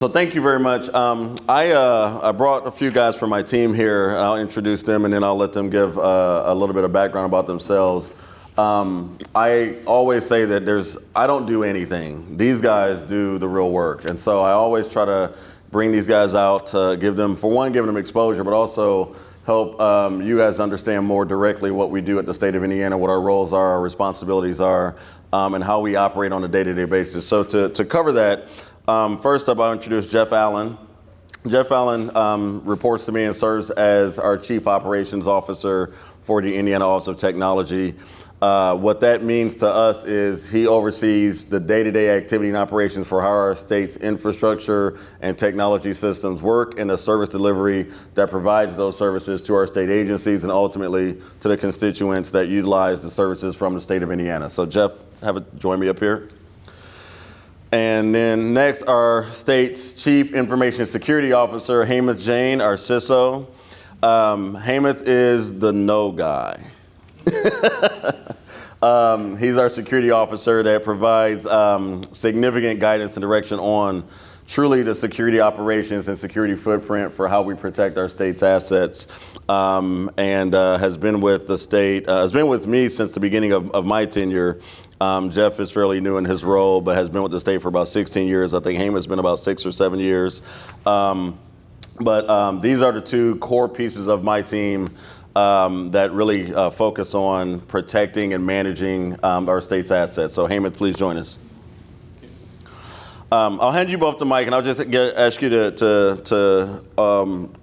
So thank you very much. I brought a few guys from my team here. I'll introduce them and then I'll let them give a little bit of background about themselves. I always say that I don't do anything. These guys do the real work. And so I always try to bring these guys out to give them exposure, but also help you guys understand more directly what we do at the state of Indiana, what our roles are, our responsibilities are, and how we operate on a day-to-day basis. So to cover that, first up, I'll introduce Jeff Allen. Jeff Allen reports to me and serves as our Chief Operations Officer for the Indiana Office of Technology. What that means to us is he oversees the day-to-day activity and operations for how our state's infrastructure and technology systems work and the service delivery that provides those services to our state agencies and ultimately to the constituents that utilize the services from the state of Indiana. So Jeff, join me up here. And then next, our state's Chief Information Security Officer, Hamath Jain, our CISO. Hamath is the no guy. He's our security officer that provides significant guidance and direction on truly the security operations and security footprint for how we protect our state's assets, and has been with the state, has been with me since the beginning of my tenure. Jeff is fairly new in his role, but has been with the state for about 16 years. I think Hamath's been about 6 or 7 years. But these are the two core pieces of my team that really focus on protecting and managing our state's assets. So Hamath, please join us. I'll hand you both the mic, and I'll just ask you to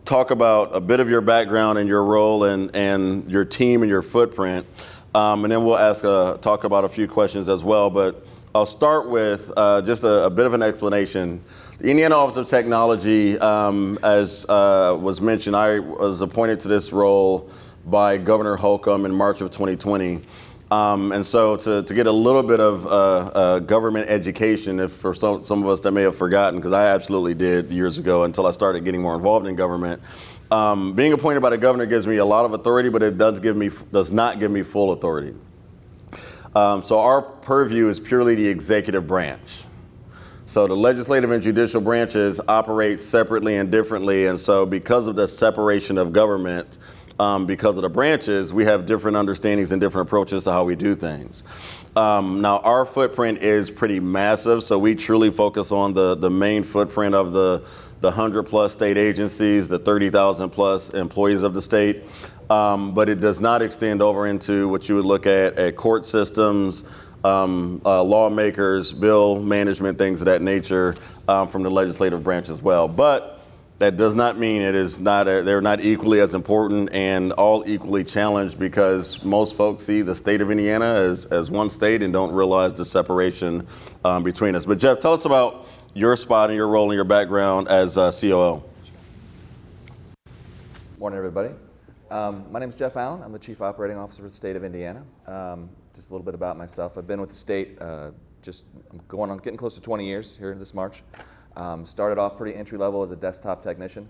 talk about a bit of your background and your role and your team and your footprint. And then we'll talk about a few questions as well. But I'll start with just a bit of an explanation. The Indiana Office of Technology, as was mentioned, I was appointed to this role by Governor Holcomb in March of 2020. And so to get a little bit of government education, if for some of us that may have forgotten, because I absolutely did years ago until I started getting more involved in government. Being appointed by the governor gives me a lot of authority, but it does not give me full authority. So our purview is purely the executive branch. So the legislative and judicial branches operate separately and differently. And so because of the separation of government, because of the branches, we have different understandings and different approaches to how we do things. Now, our footprint is pretty massive, so we truly focus on the main footprint of the 100+ state agencies, the 30,000+ employees of the state. But it does not extend over into what you would look at court systems, lawmakers, bill management, things of that nature from the legislative branch as well. But that does not mean they're not equally as important and all equally challenged, because most folks see the state of Indiana as one state and don't realize the separation between us. But Jeff, tell us about your spot and your role and your background as COO. Morning, everybody. My name is Jeff Allen. I'm the Chief Operating Officer for the state of Indiana. Just a little bit about myself. I've been with the state I'm getting close to 20 years here this March. Started off pretty entry level as a desktop technician.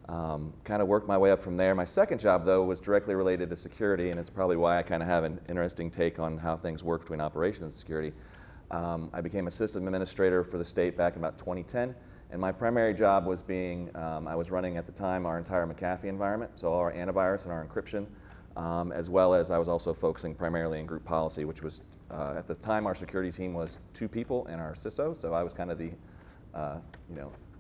Kind of worked my way up from there. My second job, though, was directly related to security, and it's probably why I kind of have an interesting take on how things work between operations and security. I became assistant administrator for the state back in about 2010, and my primary job was I was running at the time our entire McAfee environment, so all our antivirus and our encryption, as well as I was also focusing primarily in group policy, which was, at the time, our security team was 2 people and our CISO, so I was kind of the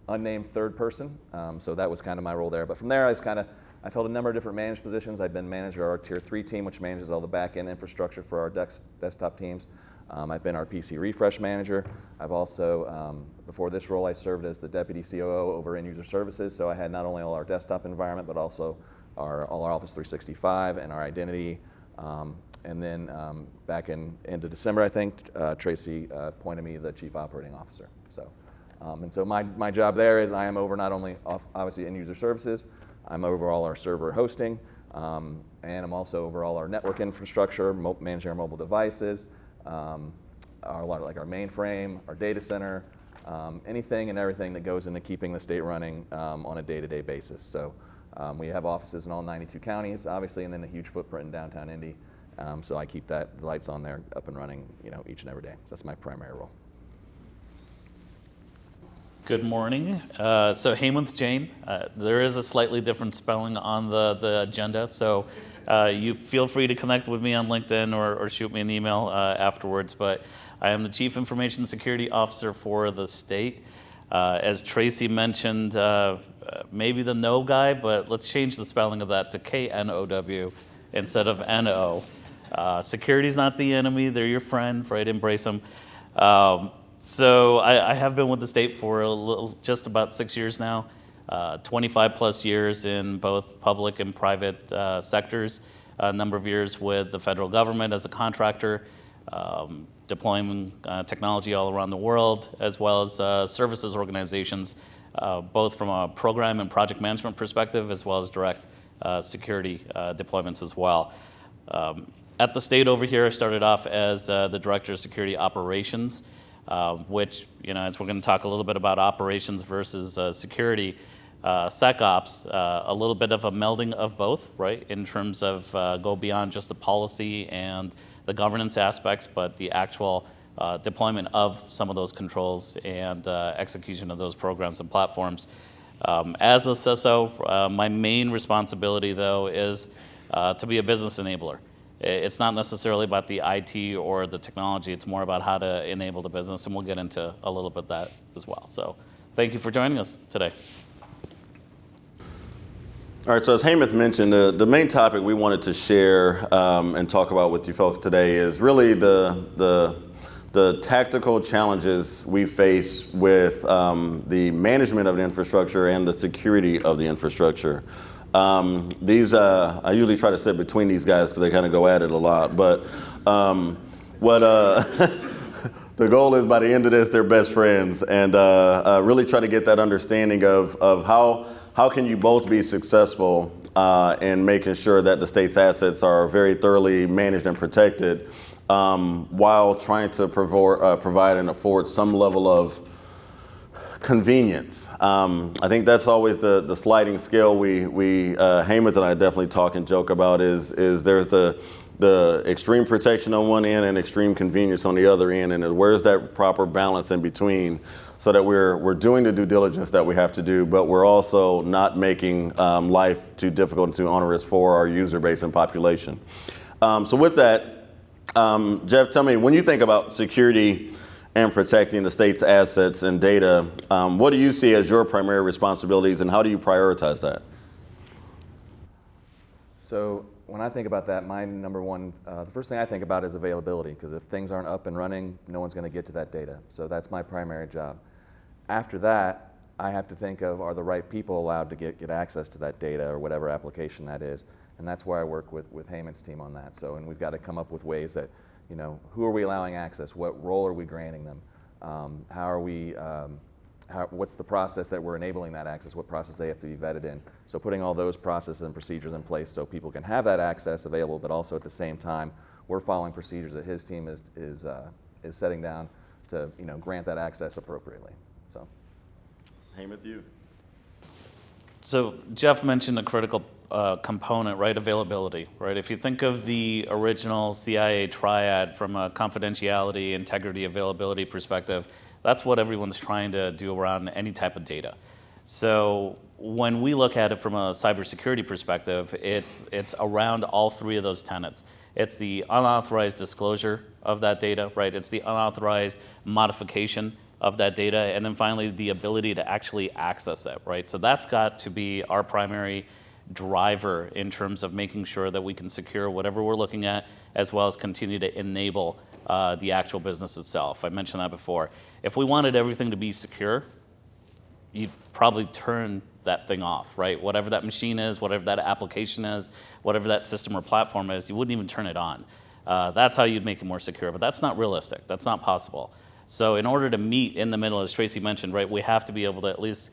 unnamed third person. So that was kind of my role there. But from there, I've held a number of different managed positions. I've been manager of our Tier 3 team, which manages all the back-end infrastructure for our desktop teams. I've been our PC refresh manager. I've also, before this role, I served as the deputy COO over end-user services. So I had not only all our desktop environment, but also all our Office 365 and our identity. And then back into December, I think, Tracy appointed me the Chief Operating Officer. And so my job there is I am over not only obviously end user services, I'm over all our server hosting, and I'm also over all our network infrastructure, managing our mobile devices, our mainframe, our data center, anything and everything that goes into keeping the state running on a day-to-day basis. So we have offices in all 92 counties, obviously, and then a huge footprint in downtown Indy. So I keep the lights on there up and running, each and every day. So that's my primary role. Good morning. So Heymonth Jane, there is a slightly different spelling on the agenda, so you feel free to connect with me on LinkedIn or shoot me an email afterwards, but I am the Chief Information Security Officer for the state. As Tracy mentioned, maybe the no guy, but let's change the spelling of that to K-N-O-W instead of N-O. Security's not the enemy, they're your friend, right? Embrace them. So I have been with the state for just about 6 years now, 25 plus years in both public and private sectors, a number of years with the federal government as a contractor, deploying technology all around the world, as well as services organizations, both from a program and project management perspective, as well as direct security deployments as well. At the state over here, I started off as the Director of Security Operations, which, as we're going to talk a little bit about operations versus security, SecOps, a little bit of a melding of both, right, in terms of go beyond just the policy and the governance aspects, but the actual deployment of some of those controls and execution of those programs and platforms. As a CISO, my main responsibility, though, is to be a business enabler. It's not necessarily about the IT or the technology, it's more about how to enable the business, and we'll get into a little bit of that as well. So thank you for joining us today. All right, so as Heymonth mentioned, the main topic we wanted to share and talk about with you folks today is really the tactical challenges we face with the management of the infrastructure and the security of the infrastructure. I usually try to sit between these guys because they kind of go at it a lot, but what the goal is, by the end of this, they're best friends, and really try to get that understanding of how can you both be successful in making sure that the state's assets are very thoroughly managed and protected, while trying to provide and afford some level of convenience. I think that's always the sliding scale we Heymonth and I definitely talk and joke about is there's the extreme protection on one end and extreme convenience on the other end, and where's that proper balance in between so that we're doing the due diligence that we have to do, but we're also not making life too difficult and too onerous for our user base and population. So with that, Jeff, tell me, when you think about security and protecting the state's assets and data, what do you see as your primary responsibilities, and how do you prioritize that? So when I think about that, my number one, the first thing I think about is availability, because if things aren't up and running, no one's going to get to that data. So that's my primary job. After that, I have to think of, are the right people allowed to get access to that data or whatever application that is? And that's where I work with Heymonth's team on that. So, and we've got to come up with ways that, who are we allowing access? What role are we granting them? What's the process that we're enabling that access? What process they have to be vetted in? So putting all those processes and procedures in place so people can have that access available, but also at the same time, we're following procedures that his team is setting down to grant that access appropriately. So, Heymonth, you. So Jeff mentioned a critical component, right? Availability, right? If you think of the original CIA triad from a confidentiality, integrity, availability perspective, that's what everyone's trying to do around any type of data. So when we look at it from a cybersecurity perspective, it's around all three of those tenets. It's the unauthorized disclosure of that data, right? It's the unauthorized modification of that data, and then finally the ability to actually access it, right? So that's got to be our primary driver in terms of making sure that we can secure whatever we're looking at, as well as continue to enable the actual business itself. I mentioned that before. If we wanted everything to be secure, you'd probably turn that thing off, right? Whatever that machine is, whatever that application is, whatever that system or platform is, you wouldn't even turn it on. That's how you'd make it more secure, but that's not realistic. That's not possible. So in order to meet in the middle, as Tracy mentioned, right, we have to be able to at least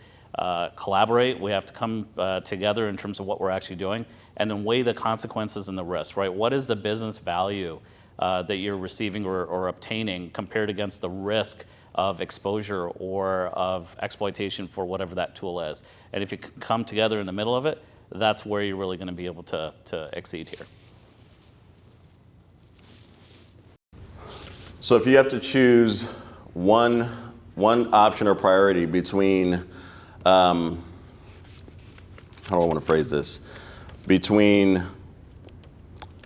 collaborate. We have to come together in terms of what we're actually doing, and then weigh the consequences and the risks, right? What is the business value that you're receiving or obtaining compared against the risk of exposure or of exploitation for whatever that tool is? And if you can come together in the middle of it, that's where you're really going to be able to exceed here. So if you have to choose one one option or priority between, how do I want to phrase this? Between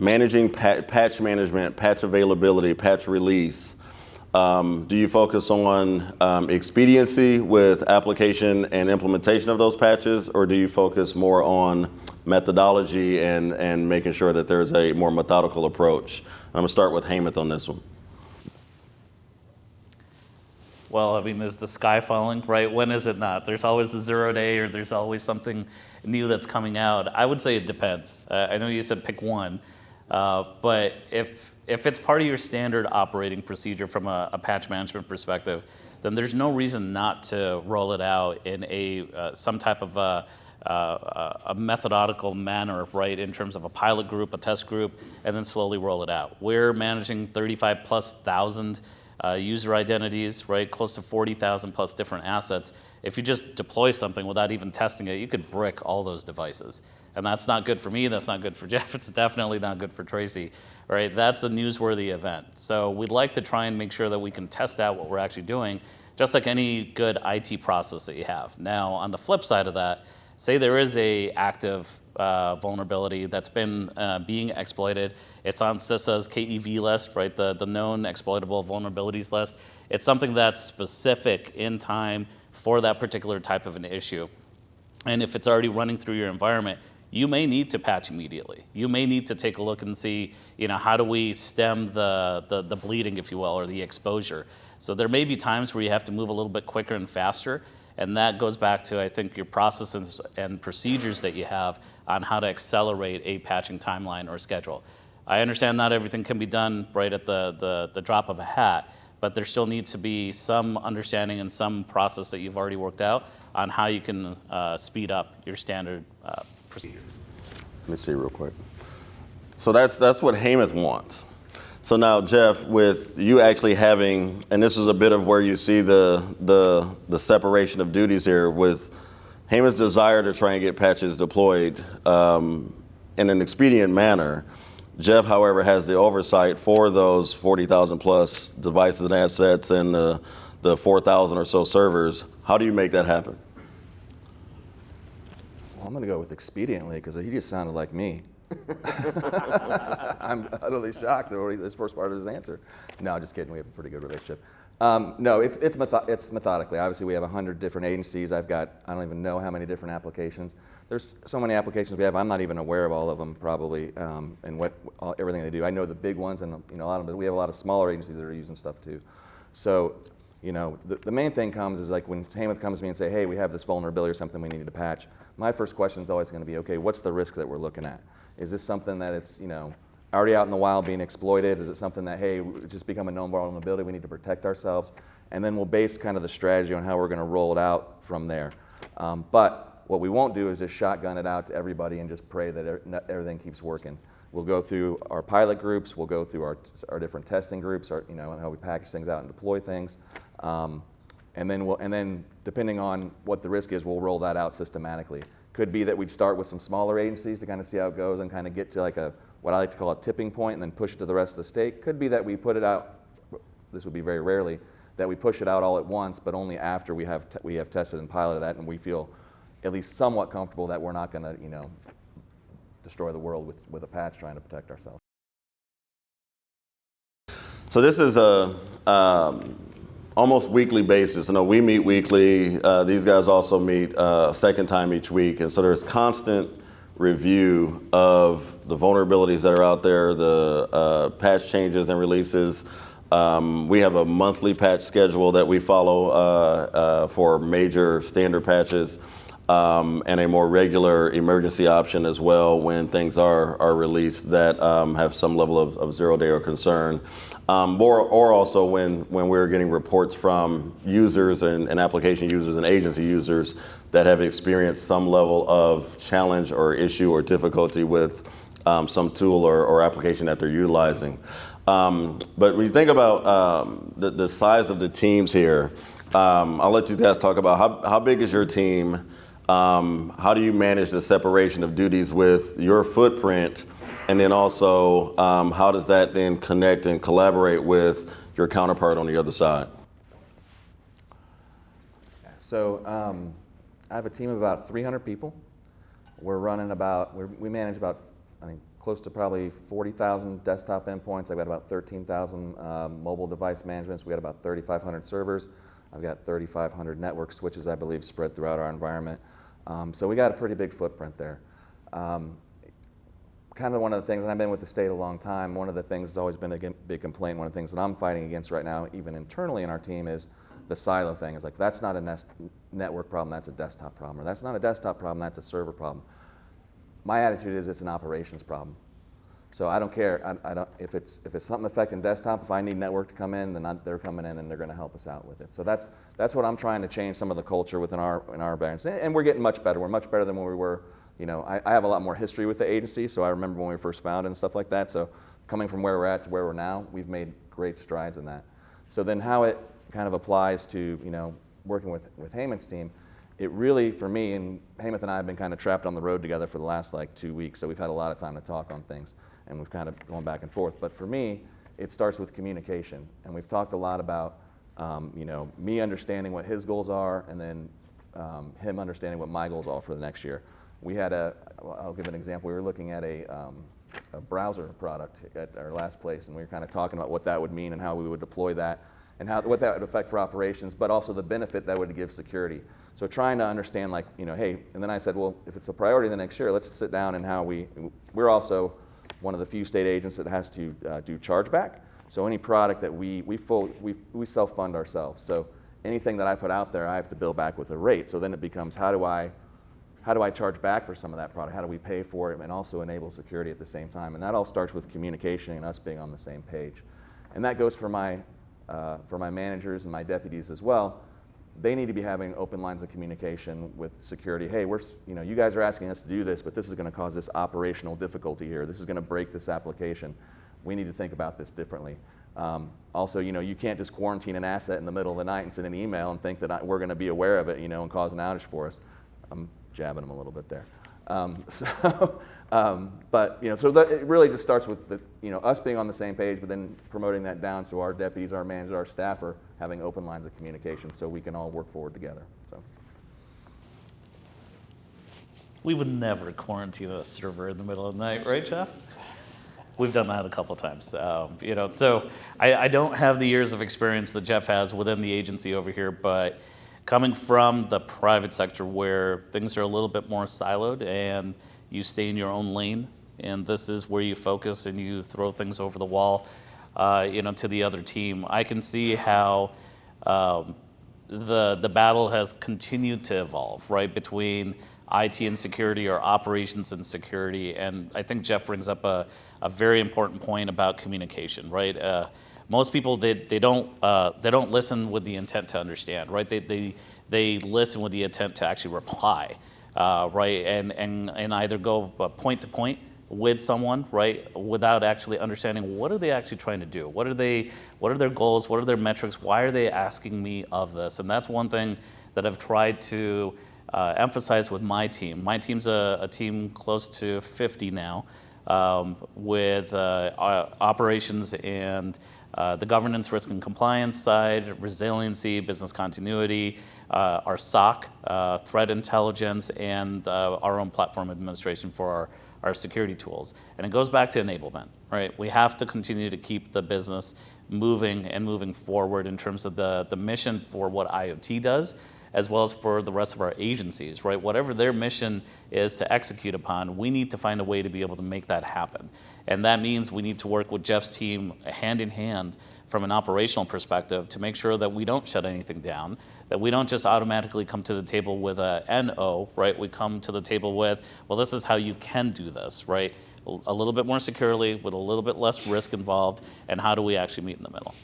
managing patch management, patch availability, patch release, do you focus on expediency with application and implementation of those patches, or do you focus more on methodology and making sure that there's a more methodical approach? I'm gonna start with Hamath on this one. Well, I mean, there's the sky falling, right? When is it not? There's always the 0 day, or there's always something new that's coming out. I would say it depends. I know you said pick one, but if it's part of your standard operating procedure from a patch management perspective, then there's no reason not to roll it out in some type of a methodical manner, right? In terms of a pilot group, a test group, and then slowly roll it out. We're managing 35,000+ user identities, right? Close to 40,000 plus different assets. If you just deploy something without even testing it, you could brick all those devices. And that's not good for me, that's not good for Jeff, it's definitely not good for Tracy, right? That's a newsworthy event. So we'd like to try and make sure that we can test out what we're actually doing, just like any good IT process that you have. Now, on the flip side of that, say there is a active vulnerability that's been being exploited. It's on CISA's KEV list, right? The known exploitable vulnerabilities list. It's something that's specific in time for that particular type of an issue. And if it's already running through your environment, you may need to patch immediately. You may need to take a look and see, how do we stem the bleeding, if you will, or the exposure. So there may be times where you have to move a little bit quicker and faster. And that goes back to, I think, your processes and procedures that you have on how to accelerate a patching timeline or schedule. I understand not everything can be done right at the drop of a hat, but there still needs to be some understanding and some process that you've already worked out on how you can speed up your standard procedure. Let me see real quick. So that's what Hamath wants. So now, Jeff, with you actually having, and this is a bit of where you see the separation of duties here, with Hamath's desire to try and get patches deployed in an expedient manner. Jeff, however, has the oversight for those 40,000 plus devices and assets and the 4,000 or so servers. How do you make that happen? Well, I'm going to go with expediently because he just sounded like me. I'm utterly shocked at this first part of his answer. No, just kidding. We have a pretty good relationship. No, it's methodically. Obviously, we have 100 different agencies. I don't even know how many different applications. There's so many applications we have. I'm not even aware of all of them probably, and everything they do. I know the big ones and a lot of them, but we have a lot of smaller agencies that are using stuff too. So, the main thing comes is like when Hamath comes to me and say, hey, we have this vulnerability or something we need to patch. My first question is always going to be, okay, what's the risk that we're looking at? Is this something that it's, already out in the wild being exploited? Is it something that, hey, it's just become a known vulnerability, we need to protect ourselves? And then we'll base kind of the strategy on how we're going to roll it out from there. But what we won't do is just shotgun it out to everybody and just pray that everything keeps working. We'll go through our pilot groups, we'll go through our different testing groups, and how we package things out and deploy things. And then depending on what the risk is, we'll roll that out systematically. Could be that we'd start with some smaller agencies to kind of see how it goes and kind of get to like what I like to call a tipping point and then push it to the rest of the state. Could be that we put it out, this would be very rarely, that we push it out all at once, but only after we have tested and piloted that and we feel at least somewhat comfortable that we're not going to, destroy the world with a patch trying to protect ourselves. So this is a almost weekly basis. We meet weekly. These guys also meet a second time each week. And so there's constant review of the vulnerabilities that are out there, the patch changes and releases. We have a monthly patch schedule that we follow for major standard patches and a more regular emergency option as well when things are released that have some level of 0 day or concern. Or also when we're getting reports from users and application users and agency users that have experienced some level of challenge or issue or difficulty with some tool or application that they're utilizing. But when you think about the size of the teams here, I'll let you guys talk about how big is your team? How do you manage the separation of duties with your footprint? And then also, how does that then connect and collaborate with your counterpart on the other side? So I have a team of about 300 people. We're running we manage about, I think, close to probably 40,000 desktop endpoints. I've got about 13,000 mobile device managements. We got about 3,500 servers. I've got 3,500 network switches, I believe, spread throughout our environment. So we got a pretty big footprint there. Kind of one of the things, and I've been with the state a long time, one of the things that's always been a big complaint, one of the things that I'm fighting against right now, even internally in our team, is the silo thing. It's like, that's not a network problem, that's a desktop problem. Or that's not a desktop problem, that's a server problem. My attitude is it's an operations problem. So I don't care. I don't, if it's something affecting desktop, if I need network to come in, then they're coming in and they're going to help us out with it. So that's what I'm trying to change, some of the culture within our branch. And we're getting much better. We're much better than when we were. You know, I have a lot more history with the agency, so I remember when we first founded and stuff like that. So coming from where we're at to where we're now, we've made great strides in that. So then how it kind of applies to, you know, working with Heyman's team, it really, for me, and Heyman and I have been kind of trapped on the road together for the last like 2 weeks, so we've had a lot of time to talk on things, and we've kind of gone back and forth. But for me, it starts with communication, and we've talked a lot about, you know, me understanding what his goals are, and then him understanding what my goals are for the next year. We had I'll give an example. We were looking at a browser product at our last place, and we were kind of talking about what that would mean and how we would deploy that, and what that would affect for operations, but also the benefit that would give security. So trying to understand, like, you know, hey, and then I said, well, if it's a priority the next year, let's sit down and we're also one of the few state agents that has to do chargeback. So any product that we self-fund ourselves. So anything that I put out there, I have to bill back with a rate. So then it becomes, how do I charge back for some of that product? How do we pay for it and also enable security at the same time? And that all starts with communication and us being on the same page. And that goes for my managers and my deputies as well. They need to be having open lines of communication with security. Hey, you know, you guys are asking us to do this, but this is going to cause this operational difficulty here. This is going to break this application. We need to think about this differently. Also, you know, you can't just quarantine an asset in the middle of the night and send an email and think that we're going to be aware of it, you know, and cause an outage for us. I'm jabbing them a little bit there. But you know, so it really just starts with us being on the same page, but then promoting that down so our deputies, our managers, our staff are having open lines of communication so we can all work forward together. So We would never quarantine a server in the middle of the night, right, Jeff? We've done that a couple of times. You know, so I don't have the years of experience that Jeff has within the agency over here, but coming from the private sector where things are a little bit more siloed and you stay in your own lane, and this is where you focus and you throw things over the wall, you know, to the other team. I can see how the battle has continued to evolve, right, between IT and security or operations and security. And I think Jeff brings up a very important point about communication, right? Most people, they don't listen with the intent to understand, right? They listen with the intent to actually reply, right? And either go point to point with someone, right, without actually understanding what are they actually trying to do? What are their goals? What are their metrics? Why are they asking me of this? And that's one thing that I've tried to emphasize with my team. My team's a team close to 50 now, with operations and the governance, risk and compliance side, resiliency, business continuity, our SOC, threat intelligence, and our own platform administration for our security tools. And it goes back to enablement, right? We have to continue to keep the business moving and moving forward in terms of the mission for what IoT does, as well as for the rest of our agencies, right? Whatever their mission is to execute upon, we need to find a way to be able to make that happen. And that means we need to work with Jeff's team hand in hand from an operational perspective to make sure that we don't shut anything down, that we don't just automatically come to the table with a NO, right? We come to the table with, well, this is how you can do this, right? A little bit more securely, with a little bit less risk involved, and how do we actually meet in the middle?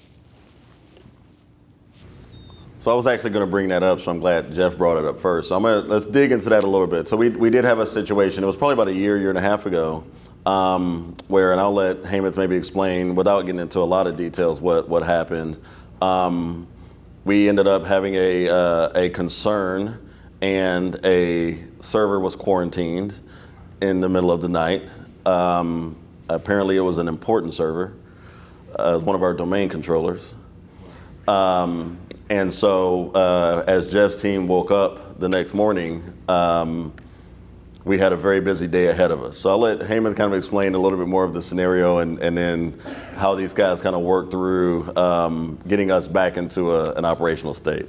So I was actually going to bring that up, so I'm glad Jeff brought it up first. So let's dig into that a little bit. So we did have a situation, it was probably about a year and a half ago, where, and I'll let Heyman maybe explain without getting into a lot of details what happened. We ended up having a concern, and a server was quarantined in the middle of the night. Apparently it was an important server, one of our domain controllers. And so as Jeff's team woke up the next morning, we had a very busy day ahead of us. So I'll let Heyman kind of explain a little bit more of the scenario and then how these guys kind of work through getting us back into an operational state.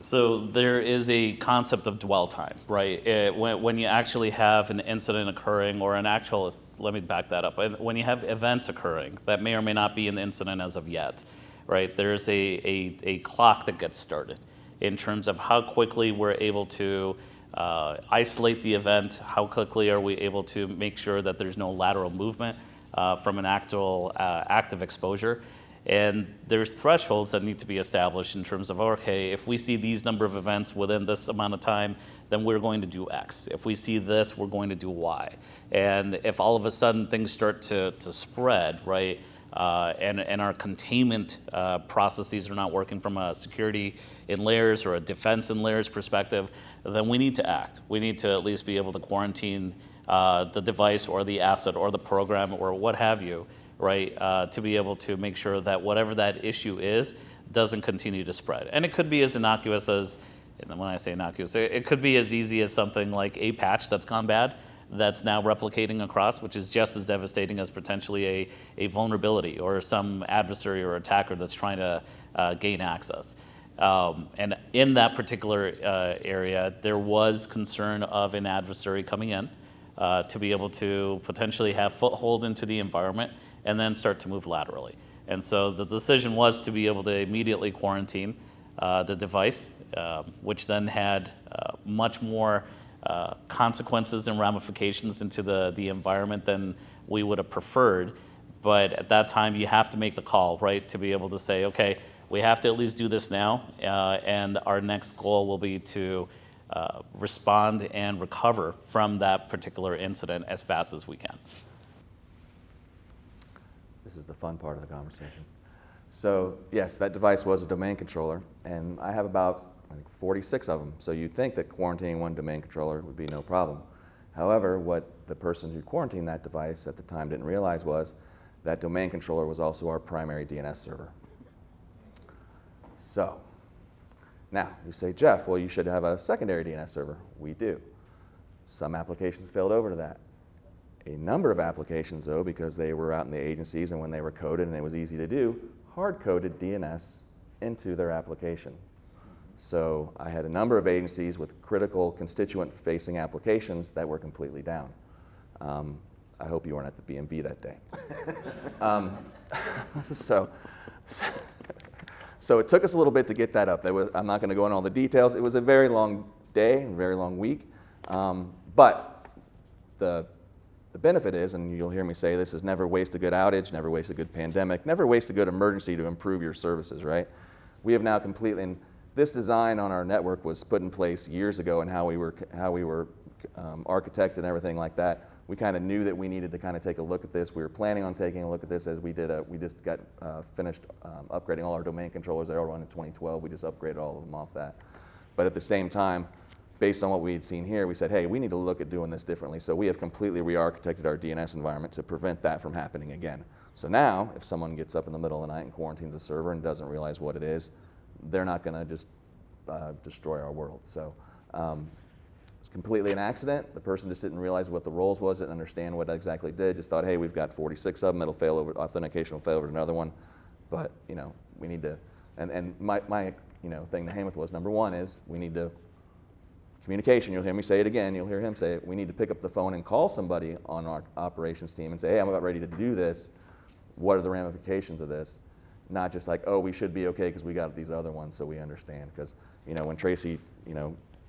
So there is a concept of dwell time, right? When you actually have an incident occurring or an actual, let me back that up. When you have events occurring that may or may not be an incident as of yet, right? There's a clock that gets started in terms of how quickly we're able to isolate the event, how quickly are we able to make sure that there's no lateral movement from an actual active exposure. And there's thresholds that need to be established in terms of, okay, if we see these number of events within this amount of time, then we're going to do X. If we see this, we're going to do Y. And if all of a sudden things start to spread, right, and our containment processes are not working from a security in layers or a defense in layers perspective, then we need to act. We need to at least be able to quarantine the device or the asset or the program or what have you, right, to be able to make sure that whatever that issue is doesn't continue to spread. And it could be as innocuous as, and when I say innocuous, it could be as easy as something like a patch that's gone bad that's now replicating across, which is just as devastating as potentially a vulnerability or some adversary or attacker that's trying to gain access. And in that particular area, there was concern of an adversary coming in to be able to potentially have foothold into the environment and then start to move laterally. And so the decision was to be able to immediately quarantine the device, which then had much more consequences and ramifications into the environment than we would have preferred. But at that time, you have to make the call, right, to be able to say, okay, we have to at least do this now, and our next goal will be to respond and recover from that particular incident as fast as we can. This is the fun part of the conversation. So yes, that device was a domain controller, and I have about, I think, 46 of them. So you'd think that quarantining one domain controller would be no problem. However, what the person who quarantined that device at the time didn't realize was that domain controller was also our primary DNS server. So now you say, Jeff, well, you should have a secondary DNS server. We do. Some applications failed over to that. A number of applications, though, because they were out in the agencies and when they were coded and it was easy to do, hard-coded DNS into their application. So I had a number of agencies with critical constituent-facing applications that were completely down. I hope you weren't at the BMV that day. So it took us a little bit to get that up. I'm not going to go into all the details. It was a very long day, a very long week. But the benefit is, and you'll hear me say this, is never waste a good outage, never waste a good pandemic, never waste a good emergency to improve your services, right? We have now completely, and this design on our network was put in place years ago, and how we were architected and everything like that. We kind of knew that we needed to kind of take a look at this. We were planning on taking a look at this as we just got finished upgrading all our domain controllers. They all run in 2012. We just upgraded all of them off that. But at the same time, based on what we had seen here, we said, hey, we need to look at doing this differently. So we have completely re-architected our DNS environment to prevent that from happening again. So now, if someone gets up in the middle of the night and quarantines a server and doesn't realize what it is, they're not going to just destroy our world. So it's completely an accident. The person just didn't realize what the roles was, didn't understand what it exactly did, just thought, hey, we've got 46 of them, it'll fail over, authentication will fail over another one. But, you know, we need to, and my thing to Hamath was, number one is we need to, communication, you'll hear me say it again, you'll hear him say it, we need to pick up the phone and call somebody on our operations team and say, hey, I'm about ready to do this. What are the ramifications of this? Not just like, oh, we should be okay because we got these other ones, so we understand. Because, you know, when Tracy,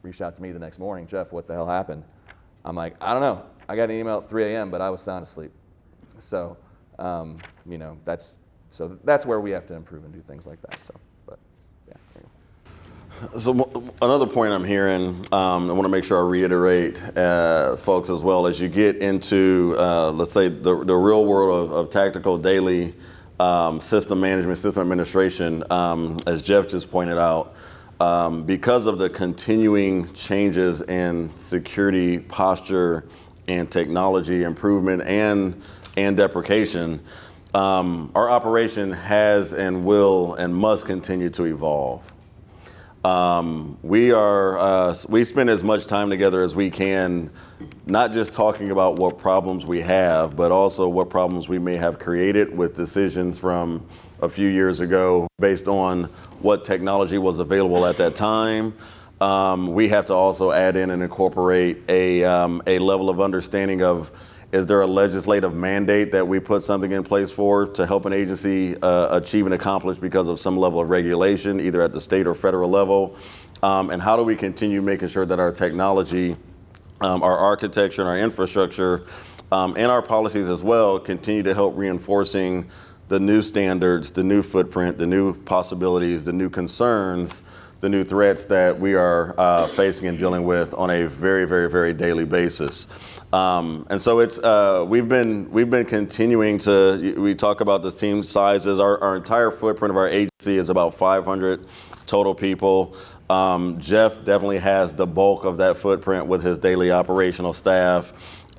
reached out to me the next morning, Jeff, what the hell happened? I'm like, I don't know. I got an email at 3 a.m., but I was sound asleep. So, that's where we have to improve and do things like that. So, but yeah. So another point I'm hearing, I want to make sure I reiterate, folks, as well, as you get into, let's say, the real world of tactical daily system management, system administration, as Jeff just pointed out, because of the continuing changes in security posture and technology improvement and deprecation, our operation has and will and must continue to evolve. We spend as much time together as we can, not just talking about what problems we have, but also what problems we may have created with decisions from a few years ago based on what technology was available at that time. We have to also add in and incorporate a level of understanding of, is there a legislative mandate that we put something in place for to help an agency achieve and accomplish because of some level of regulation, either at the state or federal level? And how do we continue making sure that our technology, our architecture and our infrastructure, and our policies as well continue to help reinforcing the new standards, the new footprint, the new possibilities, the new concerns, the new threats that we are facing and dealing with on a very, very, very daily basis. And so it's we've been continuing to, we talk about the team sizes. Our entire footprint of our agency is about 500 total people. Jeff definitely has the bulk of that footprint with his daily operational staff.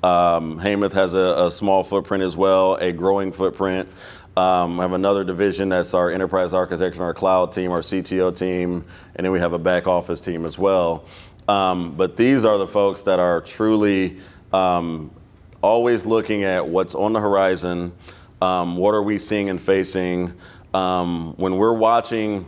Hamath has a small footprint as well, a growing footprint. We have another division that's our enterprise architecture and our cloud team, our CTO team, and then we have a back office team as well. But these are the folks that are truly always looking at what's on the horizon, what are we seeing and facing. When we're watching,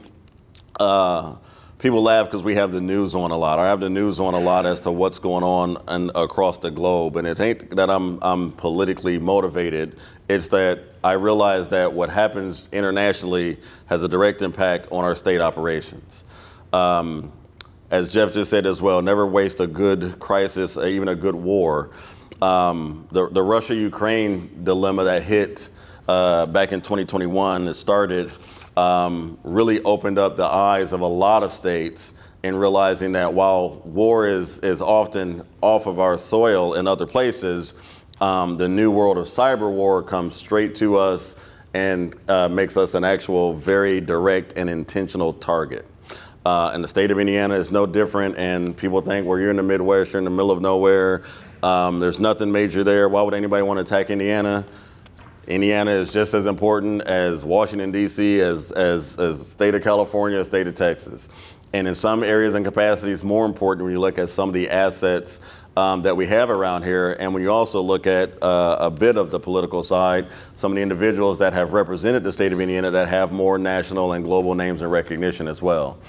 people laugh because we have the news on a lot. I have the news on a lot as to what's going on across the globe, and it ain't that I'm politically motivated. It's that I realize that what happens internationally has a direct impact on our state operations. As Jeff just said as well, never waste a good crisis, even a good war. The Russia-Ukraine dilemma that hit back in 2021, it started, really opened up the eyes of a lot of states in realizing that while war is often off of our soil in other places, the new world of cyber war comes straight to us and makes us an actual very direct and intentional target. And the state of Indiana is no different, and people think, well, you're in the Midwest, you're in the middle of nowhere, there's nothing major there, why would anybody want to attack Indiana? Indiana is just as important as Washington, D.C., as the state of California, state of Texas. And in some areas and capacities, more important when you look at some of the assets that we have around here. And when you also look at a bit of the political side, some of the individuals that have represented the state of Indiana that have more national and global names and recognition as well.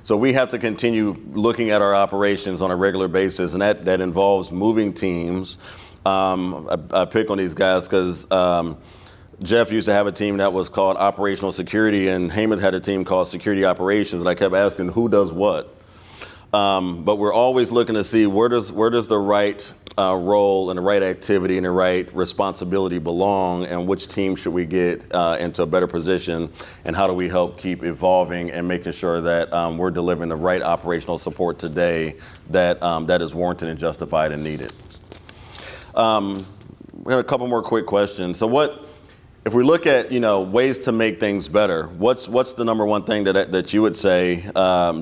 So we have to continue looking at our operations on a regular basis, and that involves moving teams. I pick on these guys because Jeff used to have a team that was called Operational Security, and Hamath had a team called Security Operations, and I kept asking who does what. But we're always looking to see where does the right role and the right activity and the right responsibility belong, and which team should we get into a better position, and how do we help keep evolving and making sure that we're delivering the right operational support today that is warranted and justified and needed. We have a couple more quick questions. So if we look at ways to make things better, what's the number one thing that you would say,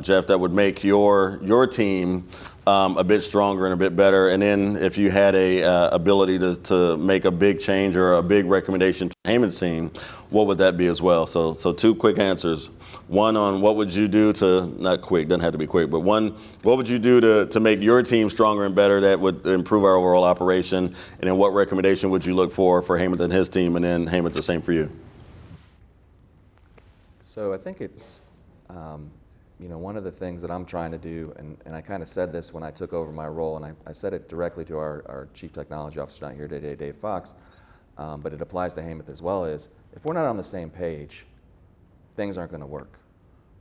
Jeff, that would make your team a bit stronger and a bit better? And then if you had a ability to make a big change or a big recommendation to Hamath's team, what would that be as well? So two quick answers. One on what would you do not quick, doesn't have to be quick, but one, what would you do to make your team stronger and better that would improve our overall operation? And then what recommendation would you look for Hamath and his team? And then Hamath, the same for you. So I think it's, one of the things that I'm trying to do, and I kind of said this when I took over my role, and I said it directly to our Chief Technology Officer not here today, Dave Fox, but it applies to Hamath as well, is if we're not on the same page, things aren't going to work.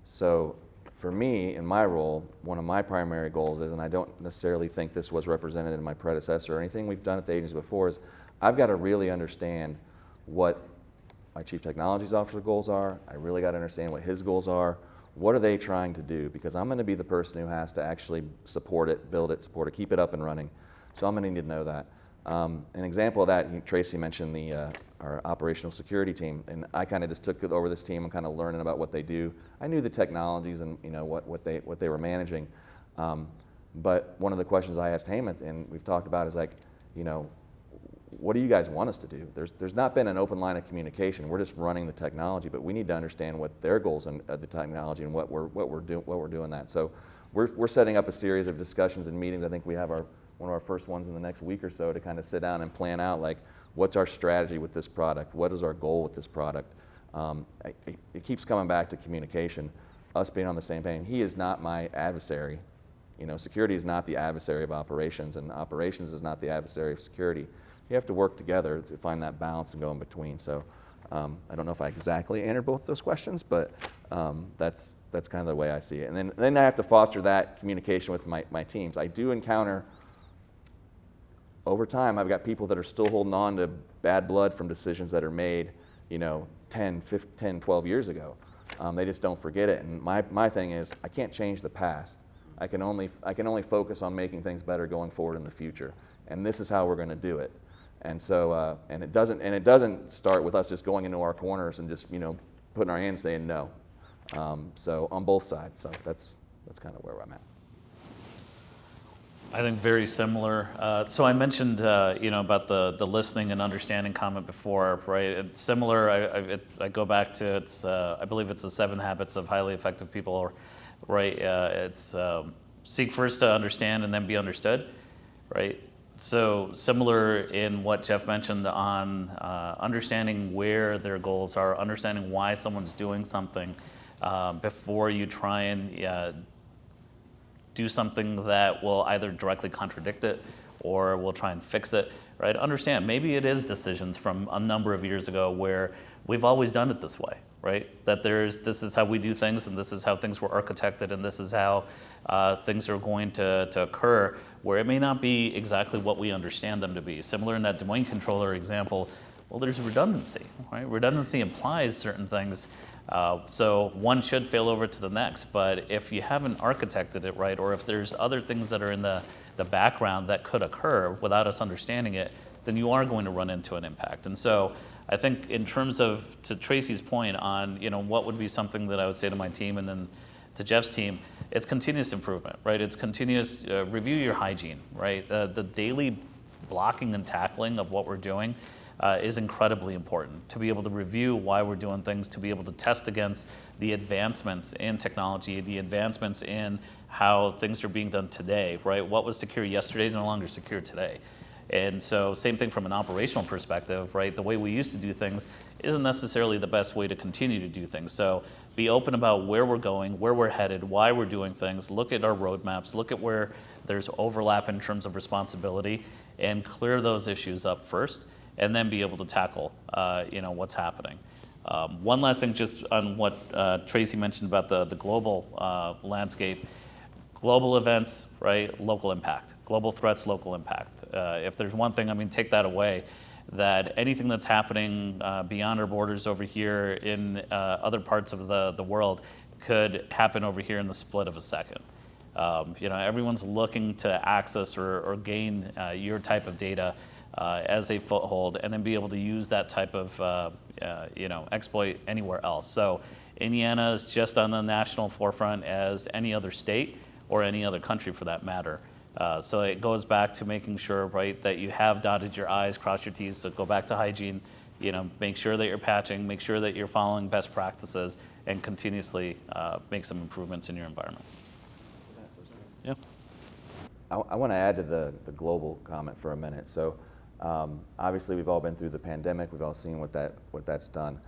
So for me, in my role, one of my primary goals is, and I don't necessarily think this was represented in my predecessor or anything we've done at the agency before, is I've got to really understand what my Chief Technology Officer goals are. I really got to understand what his goals are. What are they trying to do? Because I'm going to be the person who has to actually support it, build it, support it, keep it up and running. So I'm going to need to know that. An example of that, Tracy mentioned our operational security team, and I kind of just took over this team and kind of learning about what they do. I knew the technologies and what they were managing, but one of the questions I asked Hamath, and we've talked about, is like, what do you guys want us to do? There's not been an open line of communication. We're just running the technology, but we need to understand what their goals and the technology and what we're doing that. So we're setting up a series of discussions and meetings. I think we have one of our first ones in the next week or so to kind of sit down and plan out, like, what's our strategy with this product? What is our goal with this product? It keeps coming back to communication, us being on the same page. He is not my adversary. Security is not the adversary of operations, and operations is not the adversary of security. You have to work together to find that balance and go in between. So I don't know if I exactly answered both those questions, but that's kind of the way I see it. And then I have to foster that communication with my teams. I do encounter, over time, I've got people that are still holding on to bad blood from decisions that are made 10, 12 years ago. They just don't forget it. And my thing is, I can't change the past. I can only focus on making things better going forward in the future. And this is how we're going to do it. And so, and it doesn't start with us just going into our corners and just putting our hands saying no. So on both sides. So that's kind of where I'm at. I think very similar. So I mentioned, about the listening and understanding comment before, right? It's similar. I go back to I believe it's the 7 Habits of Highly Effective People, right? It's seek first to understand and then be understood, right? So similar in what Jeff mentioned on understanding where their goals are, understanding why someone's doing something before you try and do something that will either directly contradict it or will try and fix it, right? Understand, maybe it is decisions from a number of years ago where we've always done it this way, right? That this is how we do things, and this is how things were architected, and this is how things are going to occur, where it may not be exactly what we understand them to be. Similar in that domain controller example, well, there's redundancy, right? Redundancy implies certain things. So one should fail over to the next, but if you haven't architected it right, or if there's other things that are in the background that could occur without us understanding it, then you are going to run into an impact. And so I think in terms of, to Tracy's point on, what would be something that I would say to my team and then to Jeff's team, it's continuous improvement, right? It's continuous, review your hygiene, right? The daily blocking and tackling of what we're doing is incredibly important, to be able to review why we're doing things, to be able to test against the advancements in technology, the advancements in how things are being done today, right? What was secure yesterday is no longer secure today. And so same thing from an operational perspective, right? The way we used to do things isn't necessarily the best way to continue to do things. So be open about where we're going, where we're headed, why we're doing things, look at our roadmaps, look at where there's overlap in terms of responsibility, and clear those issues up first, and then be able to tackle what's happening. One last thing just on what Tracy mentioned about the global landscape. Global events, right? Local impact. Global threats, local impact. If there's one thing, take that away, that anything that's happening beyond our borders over here in other parts of the world could happen over here in the split of a second. Everyone's looking to access or gain your type of data as a foothold, and then be able to use that type of exploit anywhere else. So Indiana is just on the national forefront as any other state or any other country for that matter. So it goes back to making sure, right, that you have dotted your I's, crossed your T's. So go back to hygiene, make sure that you're patching, make sure that you're following best practices, and continuously make some improvements in your environment. Yeah. I want to add to the global comment for a minute. So obviously we've all been through the pandemic. We've all seen what that's done.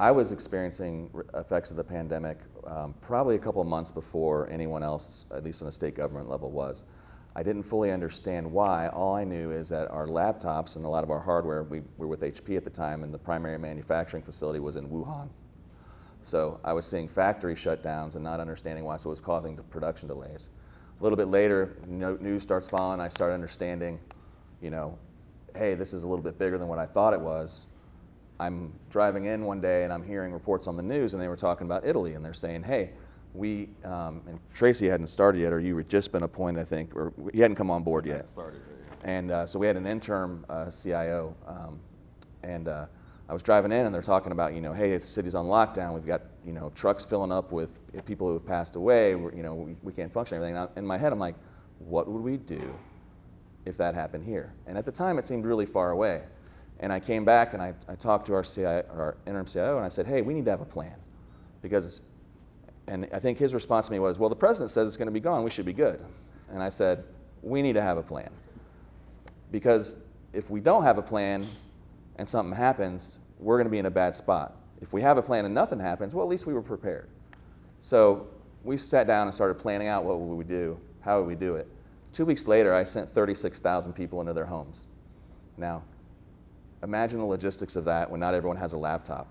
I was experiencing effects of the pandemic probably a couple of months before anyone else, at least on the state government level, was. I didn't fully understand why. All I knew is that our laptops and a lot of our hardware, we were with HP at the time, and the primary manufacturing facility was in Wuhan. So I was seeing factory shutdowns and not understanding why, so it was causing the production delays. A little bit later, news starts following. I start understanding, hey, this is a little bit bigger than what I thought it was. I'm driving in one day and I'm hearing reports on the news, and they were talking about Italy, and they're saying, hey, we, and Tracy hadn't started yet, or you had just been appointed, I think, or he hadn't come on board yet. And so we had an interim CIO, and I was driving in, and they're talking about, hey, if the city's on lockdown, we've got, trucks filling up with people who have passed away, we can't function, everything. And in my head, I'm like, what would we do if that happened here? And at the time, it seemed really far away. And I came back and I talked to our interim CIO, and I said, hey, we need to have a plan. And I think his response to me was, well, the president says it's going to be gone, we should be good. And I said, we need to have a plan. Because if we don't have a plan and something happens, we're going to be in a bad spot. If we have a plan and nothing happens, well, at least we were prepared. So we sat down and started planning out what would we do, how would we do it. 2 weeks later, I sent 36,000 people into their homes. Now, imagine the logistics of that when not everyone has a laptop.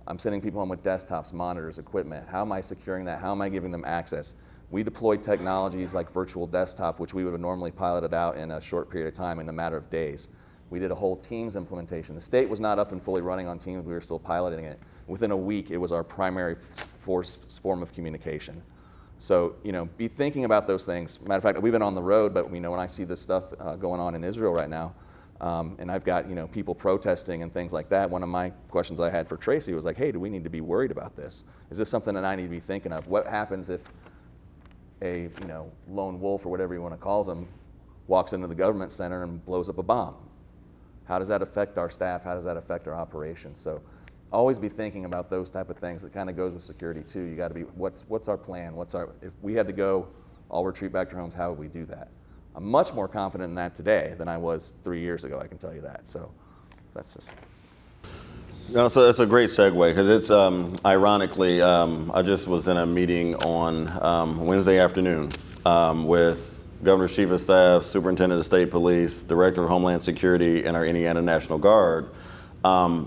I'm sending people home with desktops, monitors, equipment. How am I securing that? How am I giving them access? We deployed technologies like virtual desktop, which we would have normally piloted out in a short period of time in a matter of days. We did a whole Teams implementation. The state was not up and fully running on Teams. We were still piloting it. Within a week, it was our primary form of communication. So, be thinking about those things. Matter of fact, we've been on the road, but when I see this stuff going on in Israel right now, and I've got people protesting and things like that. One of my questions I had for Tracy was like, hey, do we need to be worried about this? Is this something that I need to be thinking of? What happens if a lone wolf or whatever you want to call them walks into the government center and blows up a bomb? How does that affect our staff? How does that affect our operations? So always be thinking about those type of things. That kind of goes with security too. You got to be, what's our plan? If we had to go all retreat back to our homes, how would we do that? I'm much more confident in that today than I was 3 years ago, I can tell you that. So that's just... So it's a great segue because it's ironically, I just was in a meeting on Wednesday afternoon with Governor's Chief of Staff, Superintendent of State Police, Director of Homeland Security, and our Indiana National Guard,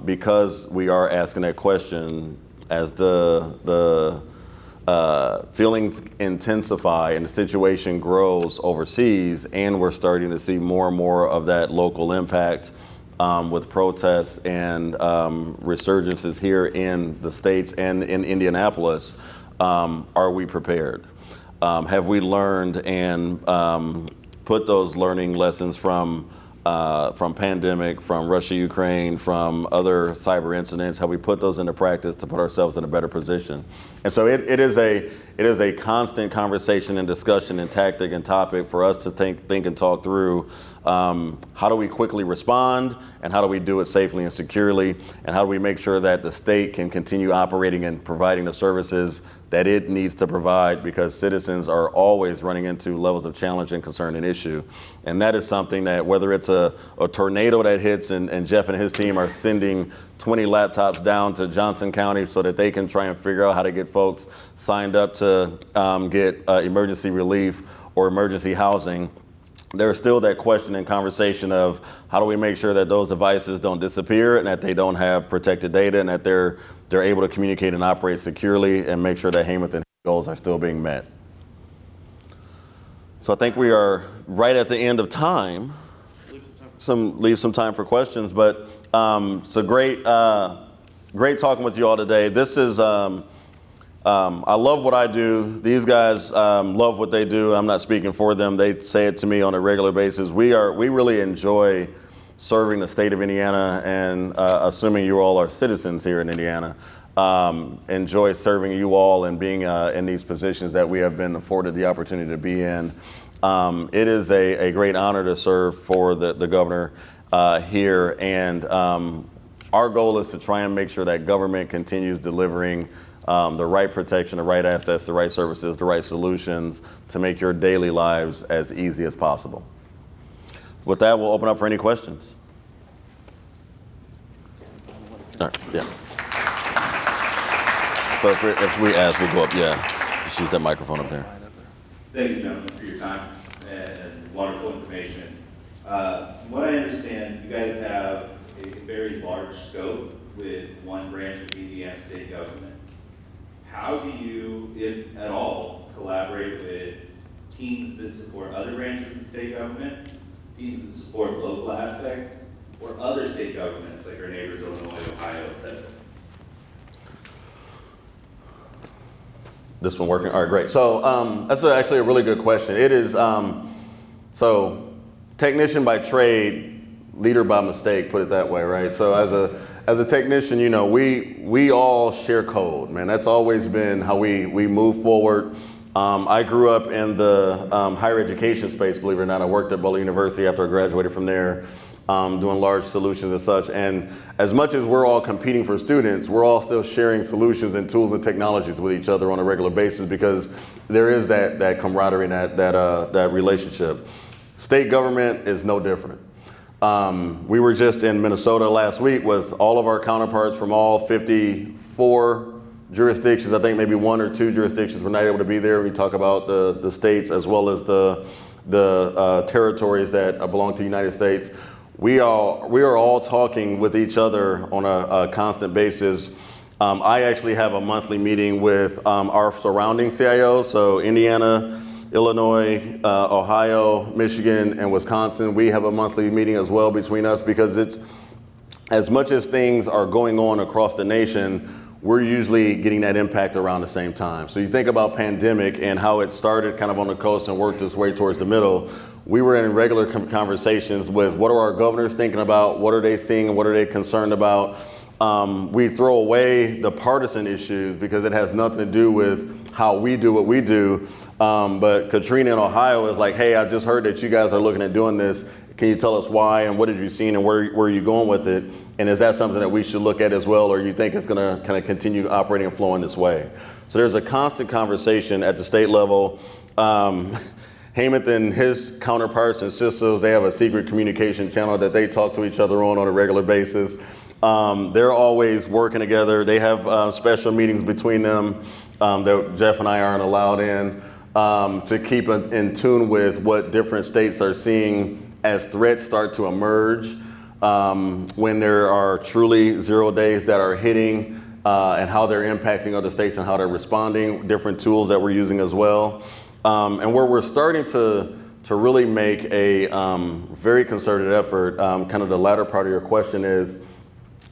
because we are asking that question as the feelings intensify and the situation grows overseas, and we're starting to see more and more of that local impact with protests and resurgences here in the States and in Indianapolis. Are we prepared? Have we learned and put those learning lessons from pandemic, from Russia, Ukraine, from other cyber incidents? Have we put those into practice to put ourselves in a better position? And so it is a constant conversation and discussion and tactic and topic for us to think and talk through. How do we quickly respond, and how do we do it safely and securely, and how do we make sure that the state can continue operating and providing the services that it needs to provide, because citizens are always running into levels of challenge and concern and issue. And that is something that, whether it's a tornado that hits and Jeff and his team are sending 20 laptops down to Johnson County so that they can try and figure out how to get folks signed up to get emergency relief or emergency housing, there's still that question and conversation of how do we make sure that those devices don't disappear and that they don't have protected data, and that they're able to communicate and operate securely, and make sure that Heymuth and goals are still being met. So I think we are right at the end of time. Leave some time for questions, but so great talking with you all today. This is I love what I do. These guys love what they do. I'm not speaking for them. They say it to me on a regular basis. We really enjoy serving the state of Indiana, and assuming you all are citizens here in Indiana, enjoy serving you all and being in these positions that we have been afforded the opportunity to be in. It is a great honor to serve for the governor here, and our goal is to try and make sure that government continues delivering the right protection, the right assets, the right services, the right solutions to make your daily lives as easy as possible. With that, we'll open up for any questions. All right, yeah. So if we ask, we'll go up, yeah. Just use that microphone up there. Thank you, gentlemen, for your time and wonderful information. From what I understand, you guys have a very large scope with one branch of the Indiana state government. How do you, if at all, collaborate with teams that support other branches of the state government, teams that support local aspects, or other state governments like our neighbors, Illinois, Ohio, etc.? This one working? All right, great. So that's actually a really good question. It is, so technician by trade, leader by mistake, put it that way, right? So as a technician, we all share code, man. That's always been how we move forward. I grew up in the higher education space, believe it or not. I worked at Butler University after I graduated from there, doing large solutions and such. And as much as we're all competing for students, we're all still sharing solutions and tools and technologies with each other on a regular basis, because there is that camaraderie and that relationship. State government is no different. We were just in Minnesota last week with all of our counterparts from all 54 jurisdictions. I think maybe 1 or 2 jurisdictions were not able to be there. We talk about the states as well as the territories that belong to the United States. We are all talking with each other on a constant basis. I actually have a monthly meeting with our surrounding CIOs, so Indiana, Illinois, Ohio, Michigan, and Wisconsin. We have a monthly meeting as well between us, because it's, as much as things are going on across the nation, we're usually getting that impact around the same time. So you think about pandemic and how it started kind of on the coast and worked its way towards the middle. We were in regular conversations with what are our governors thinking about, what are they seeing, and what are they concerned about. We throw away the partisan issues because it has nothing to do with how we do what we do. But Katrina in Ohio is like, hey, I just heard that you guys are looking at doing this. Can you tell us why, and what have you seen, and where are you going with it? And is that something that we should look at as well, or you think it's gonna kind of continue operating and flowing this way? So there's a constant conversation at the state level. Heymanth and his counterparts and CISOs, they have a secret communication channel that they talk to each other on a regular basis. They're always working together. They have special meetings between them that Jeff and I aren't allowed in, to keep in tune with what different states are seeing as threats start to emerge, when there are truly 0 days that are hitting, and how they're impacting other states and how they're responding, different tools that we're using as well. And where we're starting to really make a very concerted effort, kind of the latter part of your question is,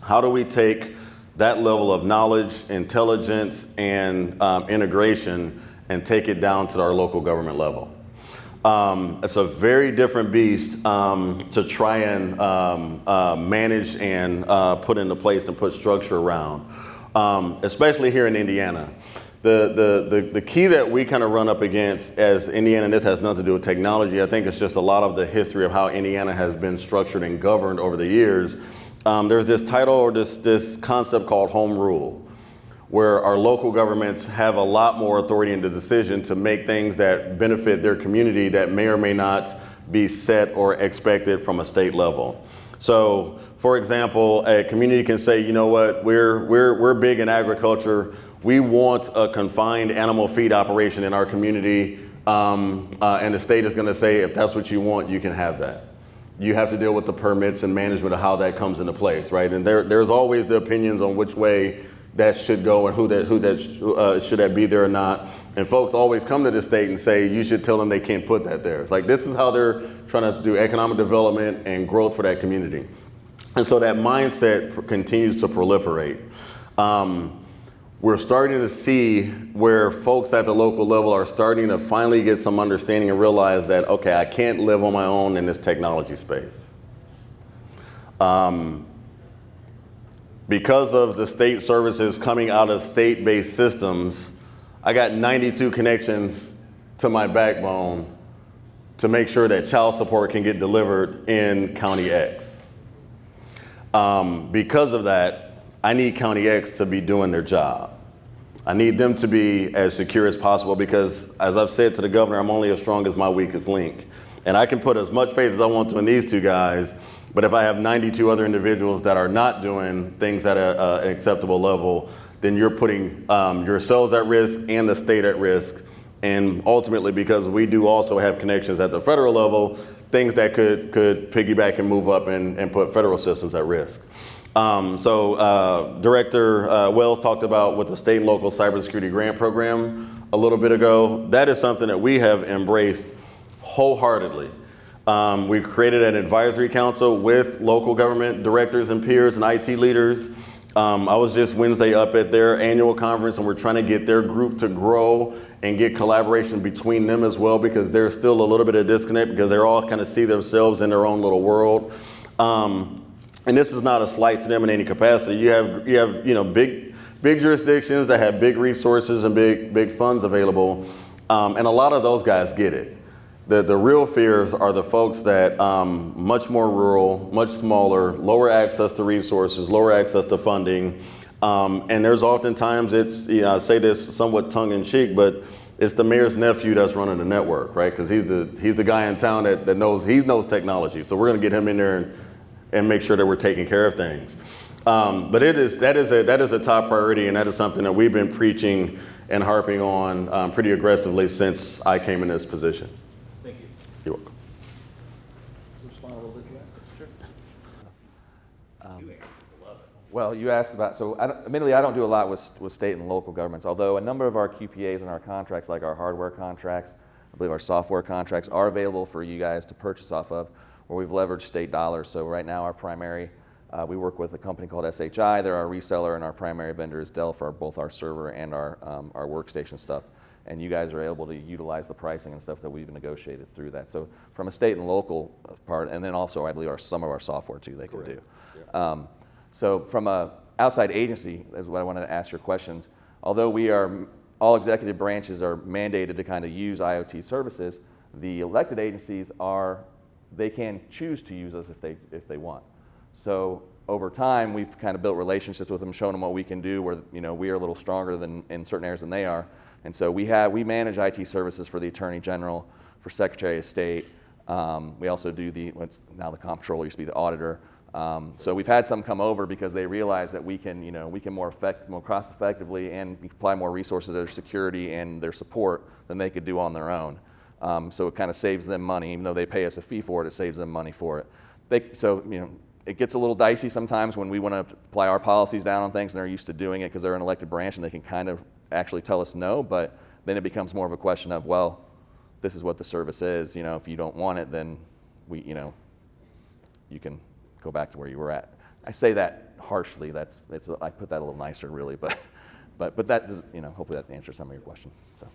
how do we take that level of knowledge, intelligence, and integration and take it down to our local government level? It's a very different beast to try and manage and put into place and put structure around, especially here in Indiana. The key that we kind of run up against as Indiana, and this has nothing to do with technology, I think it's just a lot of the history of how Indiana has been structured and governed over the years. There's this title or this concept called home rule, where our local governments have a lot more authority in the decision to make things that benefit their community that may or may not be set or expected from a state level. So, for example, a community can say, you know what, we're big in agriculture. We want a confined animal feed operation in our community, and the state is going to say, if that's what you want, you can have that. You have to deal with the permits and management of how that comes into place, right? And there's always the opinions on which way that should go and should that be there or not. And folks always come to the state and say, you should tell them they can't put that there. It's like, this is how they're trying to do economic development and growth for that community. And so that mindset continues to proliferate. We're starting to see where folks at the local level are starting to finally get some understanding and realize that, okay, I can't live on my own in this technology space. Because of the state services coming out of state-based systems, I got 92 connections to my backbone to make sure that child support can get delivered in County X. Because of that, I need County X to be doing their job. I need them to be as secure as possible, because as I've said to the governor, I'm only as strong as my weakest link. And I can put as much faith as I want to in these two guys, but if I have 92 other individuals that are not doing things at an acceptable level, then you're putting yourselves at risk and the state at risk. And ultimately, because we do also have connections at the federal level, things that could piggyback and move up and put federal systems at risk. Director Wells talked about with the state and local cybersecurity grant program a little bit ago. That is something that we have embraced wholeheartedly. We created an advisory council with local government directors and peers and IT leaders. I was just Wednesday up at their annual conference, and we're trying to get their group to grow and get collaboration between them as well, because there's still a little bit of disconnect because they're all kind of see themselves in their own little world. And this is not a slight to them in any capacity. You have big jurisdictions that have big resources and big funds available. And a lot of those guys get it. The real fears are the folks that much more rural, much smaller, lower access to resources, lower access to funding. And there's oftentimes I say this somewhat tongue in cheek, but it's the mayor's nephew that's running the network, right? Because he's the guy in town that knows technology. So we're going to get him in there and make sure that we're taking care of things. But that is a top priority, and that is something that we've been preaching and harping on pretty aggressively since I came in this position. Thank you. You're welcome. Respond a little bit to that? Sure. Well, you asked about, so admittedly, I don't do a lot with state and local governments, although a number of our QPAs and our contracts, like our hardware contracts, I believe our software contracts, are available for you guys to purchase off of, where we've leveraged state dollars. So right now, our primary, we work with a company called SHI. They're our reseller, and our primary vendor is Dell for both our server and our workstation stuff. And you guys are able to utilize the pricing and stuff that we've negotiated through that. So from a state and local part, and then also I believe some of our software too they can do. Yeah. So from a outside agency, is what I wanted to ask your questions. Although all executive branches are mandated to kind of use IoT services, the elected agencies they can choose to use us if they want. So over time, we've kind of built relationships with them, shown them what we can do, where we are a little stronger in certain areas than they are. And so we manage IT services for the Attorney General, for Secretary of State. We also do what's now the comptroller, used to be the auditor. So we've had some come over because they realize that we can more cost effectively and apply more resources to their security and their support than they could do on their own. So it kind of saves them money, even though they pay us a fee for it. It saves them money for it. It gets a little dicey sometimes when we want to apply our policies down on things, and they're used to doing it because they're an elected branch and they can kind of actually tell us no. But then it becomes more of a question of, well, this is what the service is. If you don't want it, then you can go back to where you were at. I say that harshly. I put that a little nicer, really, but that does, hopefully that answers some of your question. So.